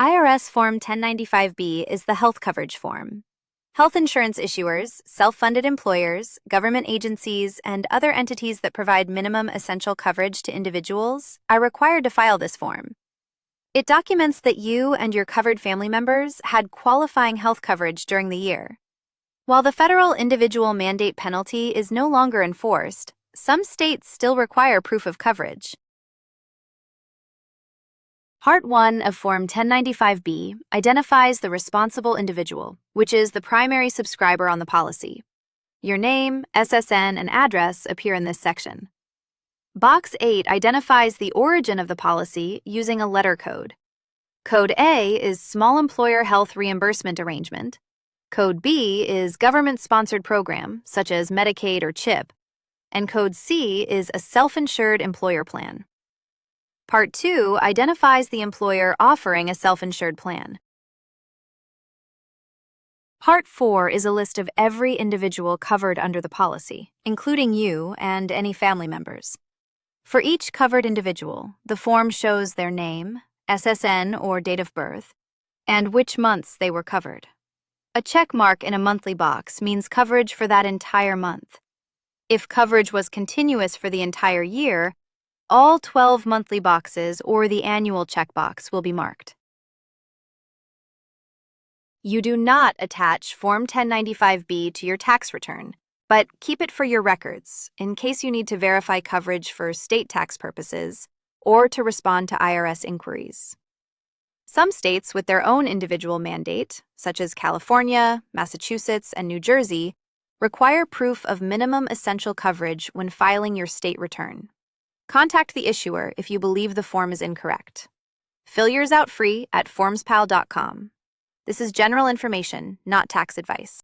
IRS Form 1095B is the health coverage form. Health insurance issuers, self-funded employers, government agencies, and other entities that provide minimum essential coverage to individuals are required to file this form. It documents that you and your covered family members had qualifying health coverage during the year. While the federal individual mandate penalty is no longer enforced, some states still require proof of coverage. Part 1 of Form 1095B identifies the responsible individual, which is the primary subscriber on the policy. Your name, SSN, and address appear in this section. Box 8 identifies the origin of the policy using a letter code. Code A is Small Employer Health Reimbursement Arrangement. Code B is Government-Sponsored Program, such as Medicaid or CHIP. And Code C is a Self-Insured Employer Plan. Part 2 identifies the employer offering a self-insured plan. Part 4 is a list of every individual covered under the policy, including you and any family members. For each covered individual, the form shows their name, SSN or date of birth, and which months they were covered. A check mark in a monthly box means coverage for that entire month. If coverage was continuous for the entire year, all 12 monthly boxes or the annual checkbox will be marked. You do not attach Form 1095B to your tax return, but keep it for your records in case you need to verify coverage for state tax purposes or to respond to IRS inquiries. Some states with their own individual mandate, such as California, Massachusetts, and New Jersey, require proof of minimum essential coverage when filing your state return. Contact the issuer if you believe the form is incorrect. Fill yours out free at FormsPal.com. This is general information, not tax advice.